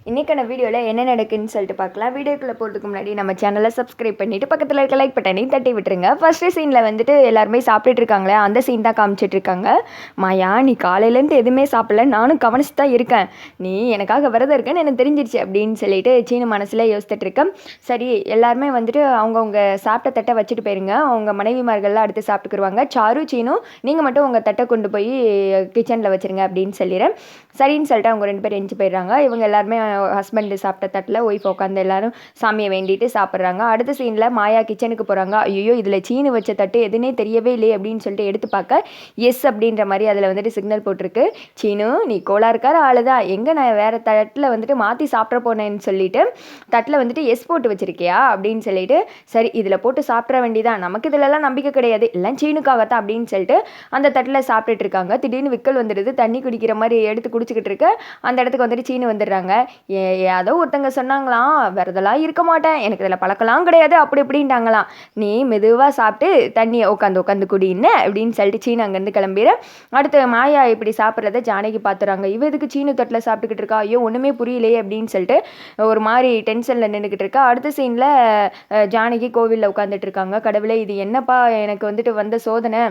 இன்றைக்கான வீடியோவில் என்ன நடக்குன்னு சொல்லிட்டு பார்க்கலாம். வீடியோக்குள்ளே போகிறதுக்கு முன்னாடி நம்ம சேனலை சப்ஸ்கிரைப் பண்ணிவிட்டு பக்கத்தில் இருக்க லைக் பட்டனையும் தட்டி விட்டுருங்க. ஃபஸ்ட்டு சீனில் வந்துட்டு எல்லாருமே சாப்பிட்டுட்டு இருக்காங்களே, அந்த சீன் தான் காமிச்சிட்ருக்காங்க. மாயா, நீ காலையிலேருந்து எதுவுமே சாப்பிடல, நானும் கவனிச்சு தான் இருக்கேன், நீ எனக்காக விரதம் இருக்கேன்னு எனக்கு தெரிஞ்சிருச்சு அப்படின்னு சொல்லிட்டு சீனு மனசில் யோசிச்சுட்டு இருக்கேன். சரி, எல்லாருமே வந்துட்டு அவங்கவுங்க சாப்பிட்ட தட்டை வச்சுட்டு போயிருங்க, அவங்க மனைவிமார்கள்லாம் அடுத்து சாப்பிட்டுக்குருவாங்க. சாரு, சீனு, நீங்கள் மட்டும் உங்கள் தட்டை கொண்டு போய் கிச்சனில் வச்சுருங்க அப்படின்னு சொல்லிடுறேன். சரின்னு சொல்லிட்டு அவங்க 2 பேரும் எஞ்சி போயிடுறாங்க. இவங்க எல்லாருமே ஹஸ்பண்டு சாப்பிட்ட தட்டில் ஒய்ஃப் உட்காந்து எல்லாரும் சாமியை வேண்டிட்டு சாப்பிட்றாங்க. அடுத்த சீனில் மாயா கிச்சனுக்கு போகிறாங்க. ஐயோ, இதில் சீனு வச்ச தட்டு எதுனே தெரியவே இல்லையே அப்படின்னு சொல்லிட்டு எடுத்து பார்க்க எஸ் அப்படின்ற மாதிரி அதில் வந்துட்டு சிக்னல் போட்டிருக்கு. சீனு, நீ கோளாறுக்கார ஆளுதான், எங்கே நான் வேறு தட்டில் வந்துட்டு மாற்றி சாப்பிட்ற போனேன்னு சொல்லிட்டு தட்டில் வந்துட்டு எஸ் போட்டு வச்சிருக்கியா அப்படின்னு சொல்லிட்டு, சரி இதில் போட்டு சாப்பிட்ற வேண்டியதான், நமக்கு இதிலெல்லாம் நம்பிக்கை கிடையாது, எல்லாம் சீனுக்காகத்தான் அப்படின்னு சொல்லிட்டு அந்த தட்டில் சாப்பிட்டுட்டு இருக்காங்க. திடீர்னு விக்கல் வந்துடுது. தண்ணி குடிக்கிற மாதிரி எடுத்து குடிச்சிக்கிட்டு இருக்கு. அந்த இடத்துக்கு வந்துட்டு சீனு வந்துடுறாங்க. ஏதோ ஒருத்தங்க சொன்னாங்களாம், விரதெல்லாம் இருக்க மாட்டேன், எனக்கு இதில் பழக்கலாம் கிடையாது அப்படி இப்படின்ட்டாங்களாம், நீ மெதுவாக சாப்பிட்டு தண்ணியை உட்காந்து குடின்னு அப்படின்னு சொல்லிட்டு சீனு அங்கேருந்து கிளம்பிட. அடுத்து மாயா இப்படி சாப்பிட்றத ஜானகி பார்த்துறாங்க. இவ எதுக்கு சீனு தட்டில் சாப்பிட்டுக்கிட்டு இருக்கா, ஐயோ ஒன்றுமே புரியலையே அப்படின்னு சொல்லிட்டு ஒரு மாதிரி டென்ஷனில் நின்றுக்கிட்டு இருக்கா. அடுத்த சீனில் ஜானகி கோவிலில் உட்காந்துட்டு இருக்காங்க. கடவுளே, இது என்னப்பா எனக்கு வந்துட்டு வந்த சோதனை,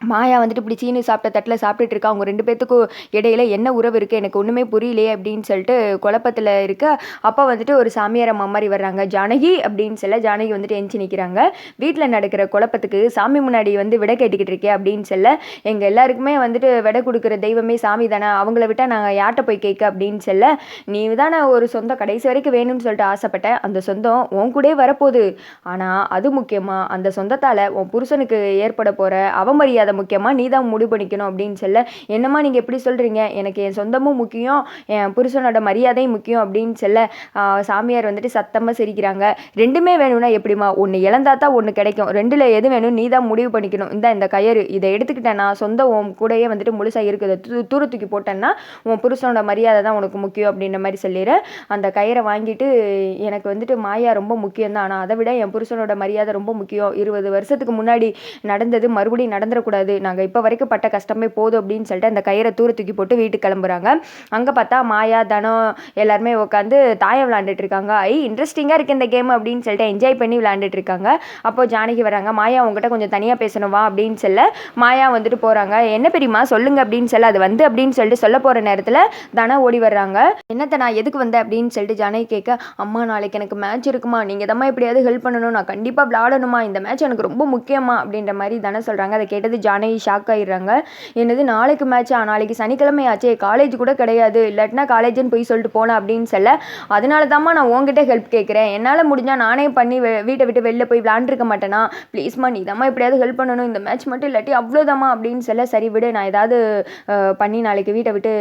மாயா வந்துட்டு இப்படி சீனு சாப்பிட்ட தட்டில் சாப்பிட்டுட்டு இருக்கா, அவங்க 2 பேர்த்துக்கும் இடையில என்ன உறவு இருக்குது, எனக்கு ஒன்றுமே புரியலையே அப்படின்னு சொல்லிட்டு குழப்பத்தில் இருக்க. அப்போ வந்துட்டு ஒரு சாமியார் அம்மா மாதிரி வர்றாங்க. ஜானகி அப்படின்னு சொல்ல ஜானகி வந்துட்டு எஞ்சி நிற்கிறாங்க. வீட்டில் நடக்கிற குழப்பத்துக்கு சாமி முன்னாடி வந்து விடை கேட்டுக்கிட்டு இருக்கே அப்படின்னு சொல்ல, எங்கள் எல்லாருக்குமே வந்துட்டு விடை கொடுக்குற தெய்வமே சாமி தானே, அவங்கள விட்டால் நாங்கள் யார்கிட்ட போய் கேட்க அப்படின்னு சொல்ல, நீ தானே ஒரு சொந்தம் கடைசி வரைக்கும் வேணும்னு சொல்லிட்டு ஆசைப்பட்டேன், அந்த சொந்தம் உன் கூட வரப்போகுது, ஆனால் அது முக்கியமாக அந்த சொந்தத்தால் உன் புருஷனுக்கு ஏற்பட போகிற அவமரியாதை முக்கியமாக நீ தான் முடிவு பண்ணிக்கணும் அப்படின்னு சொல்ல, என்னம்மா நீங்கள் எப்படி சொல்கிறீங்க, எனக்கு என் சொந்தமும் முக்கியம், என் புருஷனோட மரியாதையும் முக்கியம் அப்படின்னு சொல்ல, சாமியார் வந்துட்டு சத்தமாக சிரிக்கிறாங்க. ரெண்டுமே வேணும்னா எப்படிமா, ஒன்று இழந்தா தான் ஒன்று கிடைக்கும், ரெண்டில் எது வேணும் நீ தான் முடிவு பண்ணிக்கணும், இந்த கயிறு இதை எடுத்துக்கிட்டேன்னா சொந்தம் உன் கூடயே வந்துட்டு முழுசாக இருக்குது, தூர தூக்கி போட்டேன்னா உன் புருஷனோட மரியாதை தான் உனக்கு முக்கியம் அப்படின்ற மாதிரி சொல்லிடுறேன். அந்த கயிறை வாங்கிட்டு, எனக்கு வந்துட்டு மாயா ரொம்ப முக்கியம் தான், ஆனால் அதை விட என் புருஷனோட மரியாதை ரொம்ப முக்கியம், 20 வருஷத்துக்கு முன்னாடி நடந்தது மறுபடியும் நடந்துடக்கூடாது, நாங்கள் இப்போ வரைக்கும் பட்ட கஷ்டமே போதும் அப்படின்னு சொல்லிட்டு அந்த கயிறை தூர தூக்கி போட்டு வீட்டுக்கு கிளம்புறாங்க. அங்கே பார்த்தா மாயா, தனம் எல்லாருமே உட்காந்து தாயம் விளையாண்டுட்டு இருக்காங்க. இன்ட்ரெஸ்டிங்காக இருக்குது இந்த கேம் அப்படின்னு சொல்லிட்டு என்ஜாய் பண்ணி விளையாண்டுட்டு இருக்காங்க. அப்போ ஜானகி வராங்க. மாயா, உங்ககிட்ட கொஞ்சம் தனியாக பேசணும் வா அப்படின்னு சொல்ல மாயா வந்துட்டு போகிறாங்க. என்ன பெரியமா சொல்லுங்க அப்படின்னு சொல்ல, அது வந்து அப்படின்னு சொல்லிட்டு சொல்ல போகிற நேரத்தில் தனம் ஓடி வர்றாங்க. என்னத்த நான் எதுக்கு வந்தேன் அப்படின்னு சொல்லிட்டு ஜானகி கேட்க, அம்மா நாளைக்கு எனக்கு மேட்ச் இருக்குமா, நீங்கள் தான் எப்படியாவது ஹெல்ப் பண்ணணும், நான் கண்டிப்பாக விளையாடணுமா, இந்த மேட்ச் எனக்கு ரொம்ப முக்கியமா அப்படின்ற மாதிரி தனம் சொல்கிறாங்க. அதை கேட்டது ஜானகி ஷாக் ஆகிடுறாங்க. என்னது நாளைக்கு மேட்சா, நாளைக்கு சனிக்கிழமை ஆச்சே, காலேஜ் கூட கிடையாது, இல்லாட்டினா காலேஜுன்னு போய் சொல்லிட்டு போனேன் அப்படின்னு சொல்ல, அதனால தான்மா நான் உங்ககிட்ட ஹெல்ப் கேட்குறேன், என்னால் முடிஞ்சால் நானே பண்ணி வீட்டை விட்டு வெளில போய் விளாண்டுருக்க மாட்டேனா, ப்ளீஸ்மா நீ தாம்மா எப்படியாவது ஹெல்ப் பண்ணணும், இந்த மேட்ச் மட்டும் இல்லாட்டி அவ்வளோதாம்மா அப்படின்னு சொல்ல, சரி விடு, நான் ஏதாவது பண்ணி நாளைக்கு வீட்டை விட்டு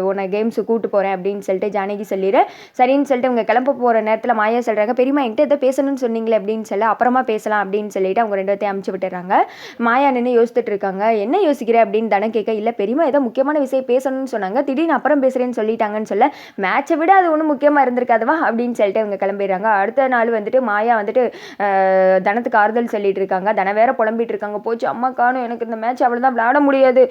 உன்னை கேம்ஸு கூப்பிட்டு போகிறேன் அப்படின்னு சொல்லிட்டு ஜானகி சொல்லிடுறேன். சரின்னு சொல்லிட்டு அவங்க கிளம்ப போகிற நேரத்தில் மாயா சொல்கிறாங்க, பெரியமா என்கிட்ட எதை பேசணும்னு சொன்னீங்களே அப்படின்னு சொல்ல, அப்புறமா பேசலாம் அப்படின்னு சொல்லிட்டு அவங்க 2 பேர்த்தையும் அமுச்சு விட்டுறாங்க. மாயா நின்று யோசிச்சுட்டு இருக்காங்க. என்ன யோசிக்கிற அப்படின்னு தனம் கேட்க, இல்லை பெரியமா ஏதோ முக்கியமான விஷயம் பேசணும்னு சொன்னாங்க, திடீர்னு அப்புறம் பேசுகிறேன்னு சொல்லிட்டாங்கன்னு சொல்ல, மேட்சை விட அது ஒன்றும் முக்கியமாக இருந்திருக்காதுவா அப்படின்னு சொல்லிட்டு அவங்க கிளம்பிடுறாங்க. அடுத்த நாள் வந்துட்டு மாயா வந்துட்டு தனத்துக்கு ஆறுதல் சொல்லிட்டு இருக்காங்க. தனம் வேற புலம்பிட்டு இருக்காங்க, போச்சு அம்மா காணும், எனக்கு இந்த மேட்ச் அவ்வளோதான் விளையாட முடியாது,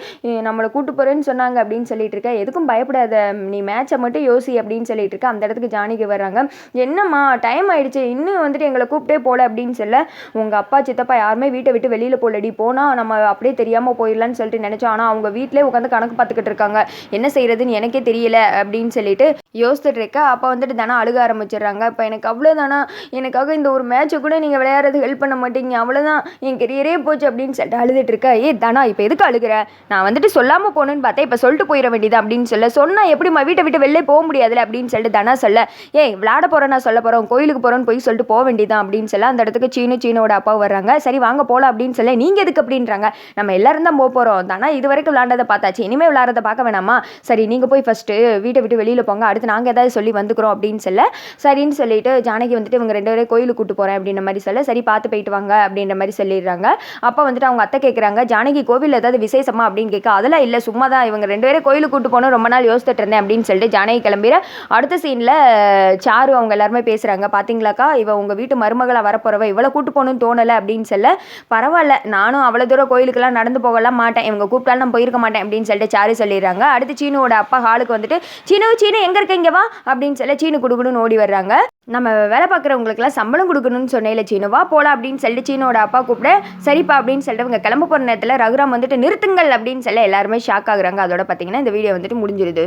நம்மளை கூட்டு போகிறேன்னு சொன்னாங்க அப்படின்னு சொல்லிட்டு இருக்க, எதுக்கும் பயப்படாத, நீ மேட்சை மட்டும் யோசி அப்படின்னு சொல்லிட்டு இருக்க. அந்த இடத்துக்கு ஜானகி வர்றாங்க. என்னம்மா டைம் ஆயிடுச்சு, இன்னும் வந்துட்டு எங்களை கூப்பிட்டே போல அப்படின்னு சொல்ல, உங்கள் அப்பா சித்தப்பா யாருமே வீட்டை விட்டு வெளியில் போலடி, போனால் நம்ம அப்படியே தெரியாமல் போயிடலான்னு சொல்லிட்டு நினச்சோம், ஆனால் அவங்க வீட்டிலே உட்காந்து கணக்கு பார்த்துக்கிட்டு இருக்காங்க, என்ன செய்யறதுன்னு எனக்கே தெரியல அப்படின்னு சொல்லிட்டு யோசிச்சுட்டு இருக்க. அப்போ வந்துட்டு தானே அழுக ஆரம்பிச்சிடுறாங்க. இப்போ எனக்கு அவ்வளோதானா, எனக்காக இந்த ஒரு மேட்சை கூட நீங்கள் விளையாடுறது ஹெல்ப் பண்ண மாட்டீங்க, அவ்வளோதான் என் கெரியரே போச்சு அப்படின்னு சொல்லிட்டு அழுதுட்டு இருக்க. தானா இப்போ எதுக்கு அழுகிற, நான் வந்துட்டு சொல்லாமல் போகணுன்னு பார்த்தேன், இப்போ சொல்லிட்டு போயிட வேண்டியது அப்படின்னு சொல்ல, சொன்னால் எப்படிமா வீட்டை விட்டு வெளிலே போக முடியாதுல்ல அப்படின்னு சொல்லிட்டு தானா சொல்ல, விளையாட போகிறேன், நான் சொல்ல போகிறோம், கோயிலுக்கு போகிறோன்னு போய் சொல்லிட்டு போக வேண்டியதான் அப்படின்னு சொல்ல, அந்த இடத்துக்கு சீனோட அப்பா வர்றாங்க. சரி வாங்க போகலாம் அப்படின்னு சொல்ல, நீங்கள் எதுக்கு அப்படின்றாங்க, நம்ம எல்லாரும் தான் போக போகிறோம் தானே, இது வரைக்கும் விளையாண்டதை பார்த்தாச்சு, இனிமேல் விளையாடுறதை பார்க்க வேணாமா, சரி நீங்கள் போய் ஃபஸ்ட்டு வீட்டை விட்டு வெளியில் போங்க, அடுத்து நாங்கள் ஏதாவது சொல்லி வந்துக்கிறோம் அப்படின்னு சொல்ல, சரின்னு சொல்லிட்டு ஜானகி வந்துட்டு இவங்க 2 பேரும் கோயிலுக்கு கூட்டு போகிறேன் அப்படின்ற மாதிரி சொல்ல, சரி பார்த்து போயிட்டு வாங்க அப்படின்ற மாதிரி சொல்லிடுறாங்க. அப்போ வந்துட்டு அவங்க அத்தை கேட்குறாங்க, ஜானகி கோவில் ஏதாவது விசேஷமா அப்படின்னு கேட்க, அதெல்லாம் இல்லை, சும்மா தான் இவங்க 2 பேரும் கோயிலுக்கு கூட்டு போகணும், ரொம்ப நாள் யோசிச்சுட்டு இருந்தேன் அப்படின்னு சொல்லிட்டு ஜானகி கிளம்பிற. அடுத்த சீனில் சாரு அவங்க எல்லாருமே பேசுகிறாங்க. பார்த்தீங்களாக்கா, இவ உங்கள் வீட்டு மருமகளாக வரப்போறவ, இவளை கூட்டு போகணும்னு தோணலை அப்படின்னு சொல்ல, பரவாயில்ல நானும் அவ்வளோ தூரம் கோயிலுக்கெல்லாம் இப்போலாம் நடந்து போகலாம் மாட்டேன், இவங்க கூப்பிட்டாலும் நான் போயிருக்க மாட்டேன் அப்படின்னு சொல்லிட்டு சாரு சொல்லிடுறாங்க. அடுத்து சீனுவோட அப்பா ஹாலுக்கு வந்துட்டு சீனு எங்கே இருக்க இங்கே வா அப்படின்னு சொல்லி சீனு குடுக்குன்னு ஓடி வர்றாங்க. நம்ம வேலை பார்க்குறவங்களுக்குலாம் சம்பளம் கொடுக்கணும்னு சொன்னேன் சீனு, வா போகலாம் அப்படின்னு சொல்லிட்டு சீனோட அப்பா கூப்பிட சரிப்பா அப்படின்னு சொல்லிட்டு இவங்க கிளம்ப போகிற நேரத்தில் ரகுராம் வந்துட்டு நிறுத்துங்கள் அப்படின்னு சொல்லி எல்லாருமே ஷாக் ஆகுறாங்க. அதோட பார்த்தீங்கன்னா இந்த வீடியோ வந்துட்டு முடிஞ்சிருது.